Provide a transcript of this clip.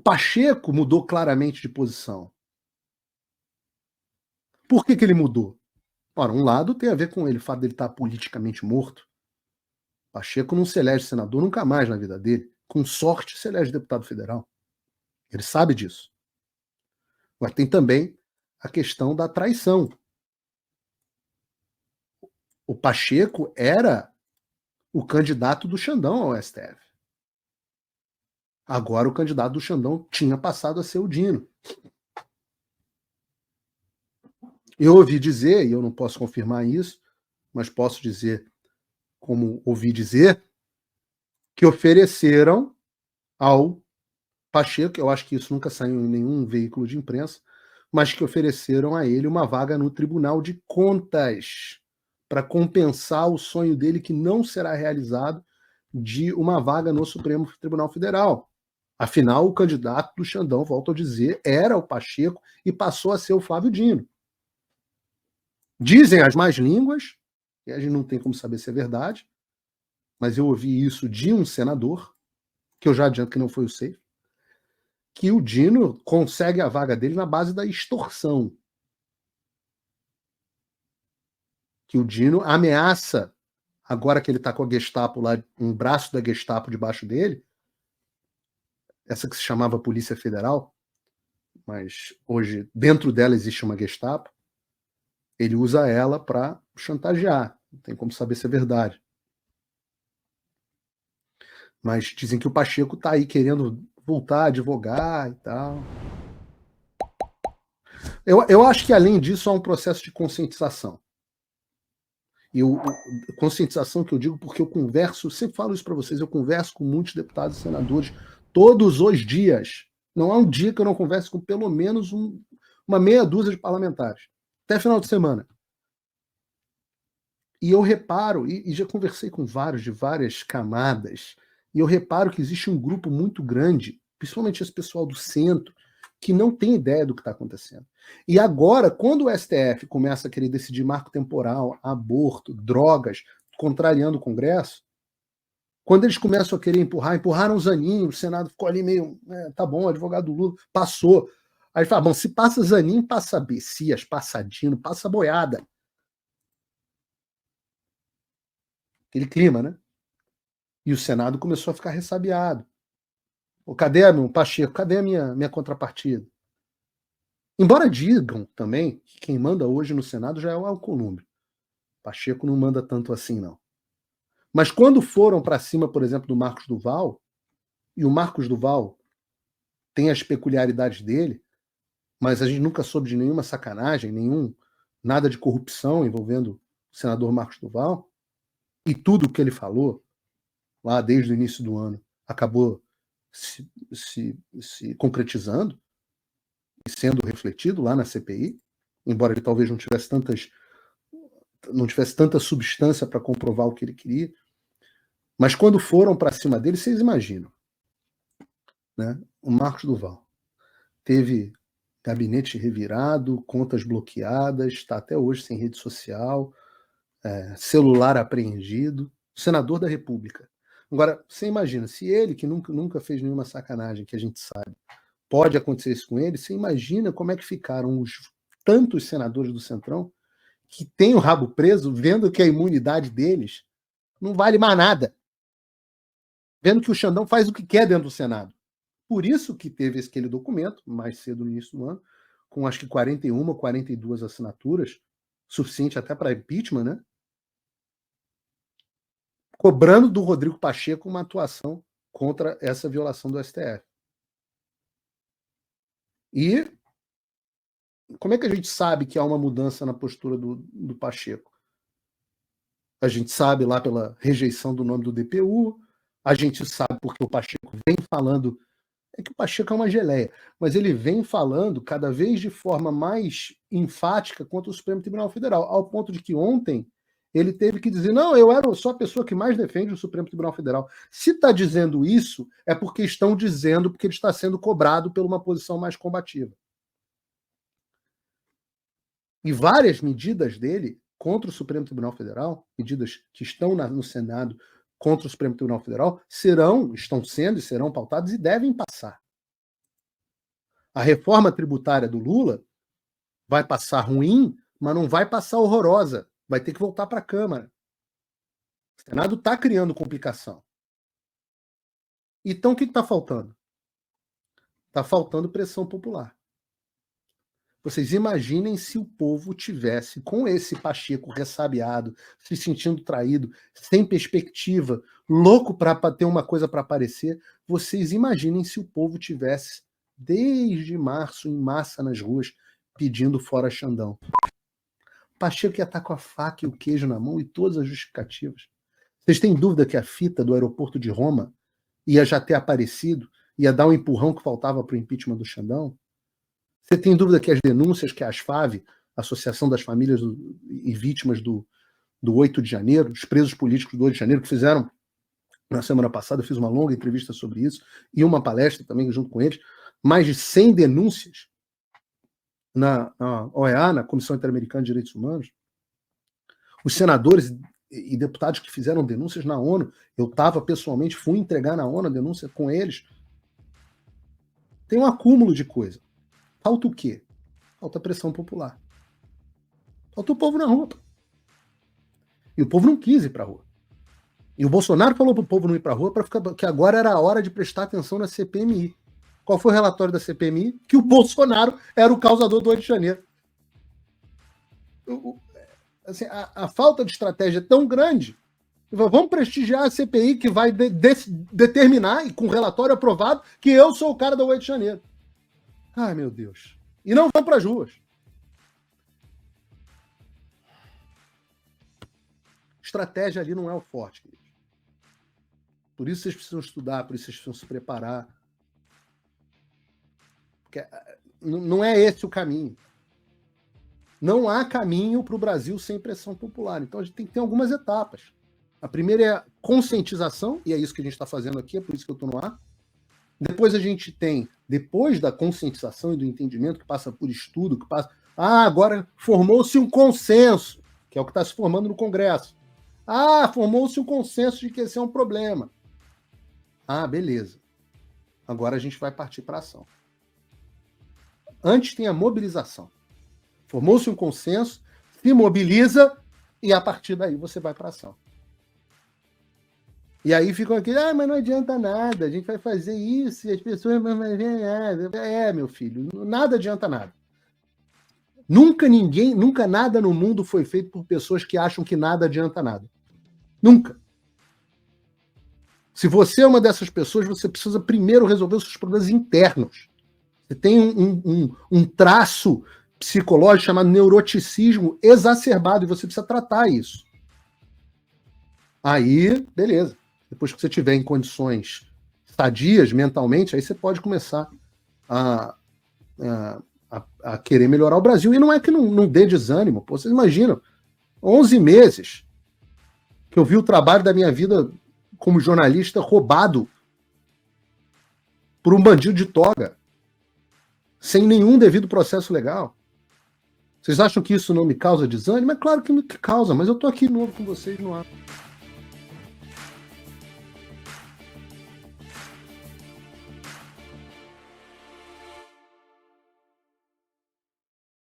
Pacheco mudou claramente de posição. Por que ele mudou? Ora, um lado tem a ver com ele, o fato dele estar politicamente morto. Pacheco não se elege senador nunca mais na vida dele. Com sorte, se elege deputado federal. Ele sabe disso. Mas tem também a questão da traição. O Pacheco era o candidato do Xandão ao STF. Agora o candidato do Xandão tinha passado a ser o Dino. Eu ouvi dizer, e eu não posso confirmar isso, mas posso dizer, como ouvi dizer, que ofereceram ao Pacheco, eu acho que isso nunca saiu em nenhum veículo de imprensa, mas que ofereceram a ele uma vaga no Tribunal de Contas para compensar o sonho dele, que não será realizado, de uma vaga no Supremo Tribunal Federal. Afinal, o candidato do Xandão, volto a dizer, era o Pacheco e passou a ser o Flávio Dino. Dizem as más línguas, e a gente não tem como saber se é verdade, mas eu ouvi isso de um senador, que eu já adianto que não foi o Seif, que o Dino consegue a vaga dele na base da extorsão. Que o Dino ameaça, agora que ele está com a Gestapo lá, um braço da Gestapo debaixo dele, essa que se chamava Polícia Federal, mas hoje dentro dela existe uma Gestapo, ele usa ela para chantagear. Não tem como saber se é verdade. Mas dizem que o Pacheco está aí querendo voltar a advogar e tal. Eu acho que, além disso, há um processo de conscientização. Conscientização que eu digo porque eu converso, sempre falo isso para vocês, eu converso com muitos deputados e senadores todos os dias. Não há um dia que eu não converse com pelo menos uma meia dúzia de parlamentares. Até final de semana. E eu reparo, e já conversei com vários, de várias camadas, e eu reparo que existe um grupo muito grande, principalmente esse pessoal do centro, que não tem ideia do que está acontecendo. E agora, quando o STF começa a querer decidir marco temporal, aborto, drogas, contrariando o Congresso, quando eles começam a querer empurraram o Zanin, o Senado ficou ali meio, tá bom, advogado do Lula, passou. Aí fala, bom, se passa Zanin, passa Bessias, passa Dino, passa Boiada. Aquele clima, né? E o Senado começou a ficar ressabiado. Cadê meu Pacheco? Cadê a minha contrapartida? Embora digam também que quem manda hoje no Senado já é o Alcolumbre. Pacheco não manda tanto assim, não. Mas quando foram para cima, por exemplo, do Marcos Duval, e o Marcos Duval tem as peculiaridades dele, mas a gente nunca soube de nenhuma sacanagem, nada de corrupção envolvendo o senador Marcos Duval, e tudo o que ele falou lá desde o início do ano acabou se concretizando e sendo refletido lá na CPI, embora ele talvez não tivesse tanta substância para comprovar o que ele queria. Mas quando foram para cima dele, vocês imaginam, né? O Marcos Duval teve gabinete revirado, contas bloqueadas, está até hoje sem rede social, celular apreendido, senador da República. Agora, você imagina, se ele, que nunca fez nenhuma sacanagem, que a gente sabe, pode acontecer isso com ele, você imagina como é que ficaram tantos senadores do Centrão que têm o rabo preso, vendo que a imunidade deles não vale mais nada. Vendo que o Xandão faz o que quer dentro do Senado. Por isso que teve aquele documento, mais cedo no início do ano, com acho que 41, 42 assinaturas, suficiente até para impeachment, né? Cobrando do Rodrigo Pacheco uma atuação contra essa violação do STF. E como é que a gente sabe que há uma mudança na postura do Pacheco? A gente sabe lá pela rejeição do nome do DPU, a gente sabe porque o Pacheco vem falando, é que o Pacheco é uma geleia, mas ele vem falando cada vez de forma mais enfática contra o Supremo Tribunal Federal, ao ponto de que ontem ele teve que dizer, não, eu sou a pessoa que mais defende o Supremo Tribunal Federal. Se está dizendo isso, é porque estão dizendo porque ele está sendo cobrado por uma posição mais combativa. E várias medidas dele contra o Supremo Tribunal Federal, medidas que estão no Senado contra o Supremo Tribunal Federal, estão sendo e serão pautadas e devem passar. A reforma tributária do Lula vai passar ruim, mas não vai passar horrorosa. Vai ter que voltar para a Câmara. O Senado está criando complicação. Então, o que está faltando? Está faltando pressão popular. Vocês imaginem se o povo tivesse, com esse Pacheco ressabiado, se sentindo traído, sem perspectiva, louco para ter uma coisa para aparecer, vocês imaginem se o povo tivesse, desde março, em massa nas ruas, pedindo fora Xandão. Pacheco ia estar com a faca e o queijo na mão e todas as justificativas. Vocês têm dúvida que a fita do aeroporto de Roma ia já ter aparecido, ia dar um empurrão que faltava para o impeachment do Xandão? Você tem dúvida que as denúncias que a ASFAV, Associação das Famílias e Vítimas do 8 de janeiro, os presos políticos do 8 de janeiro, que fizeram, na semana passada, eu fiz uma longa entrevista sobre isso, e uma palestra também junto com eles, mais de 100 denúncias na OEA, na Comissão Interamericana de Direitos Humanos, os senadores e deputados que fizeram denúncias na ONU, eu estava pessoalmente, fui entregar na ONU a denúncia com eles. Tem um acúmulo de coisa. Falta o quê? Falta pressão popular. Falta o povo na rua. E o povo não quis ir para a rua. E o Bolsonaro falou para o povo não ir para a rua que agora era a hora de prestar atenção na CPMI. Qual foi o relatório da CPMI? Que o Bolsonaro era o causador do 8 de janeiro. Assim, a falta de estratégia é tão grande. Vamos prestigiar a CPI que vai determinar, e com relatório aprovado, que eu sou o cara do 8 de janeiro. Ai, meu Deus. E não vão para as ruas. Estratégia ali não é o forte, queridos. Por isso vocês precisam estudar, por isso vocês precisam se preparar. Porque não é esse o caminho. Não há caminho para o Brasil sem pressão popular. Então a gente tem que ter algumas etapas. A primeira é a conscientização, e é isso que a gente está fazendo aqui, é por isso que eu estou no ar. Depois a gente tem, depois da conscientização e do entendimento, que passa por estudo, que passa... agora formou-se um consenso, que é o que está se formando no Congresso. Formou-se um consenso de que esse é um problema. Beleza. Agora a gente vai partir para a ação. Antes tem a mobilização. Formou-se um consenso, se mobiliza e a partir daí você vai para a ação. E aí ficam aqui, mas não adianta nada, a gente vai fazer isso e as pessoas não vão ver nada. Meu filho, nada adianta nada. Nunca nada no mundo foi feito por pessoas que acham que nada adianta nada. Nunca. Se você é uma dessas pessoas, você precisa primeiro resolver os seus problemas internos. Você tem um traço psicológico chamado neuroticismo exacerbado e você precisa tratar isso. Aí, beleza. Depois que você estiver em condições sadias mentalmente, aí você pode começar a querer melhorar o Brasil. E não é que não dê desânimo. Pô, vocês imaginam, 11 meses que eu vi o trabalho da minha vida como jornalista roubado por um bandido de toga, sem nenhum devido processo legal. Vocês acham que isso não me causa desânimo? É claro que me causa, mas eu estou aqui novo com vocês no ar.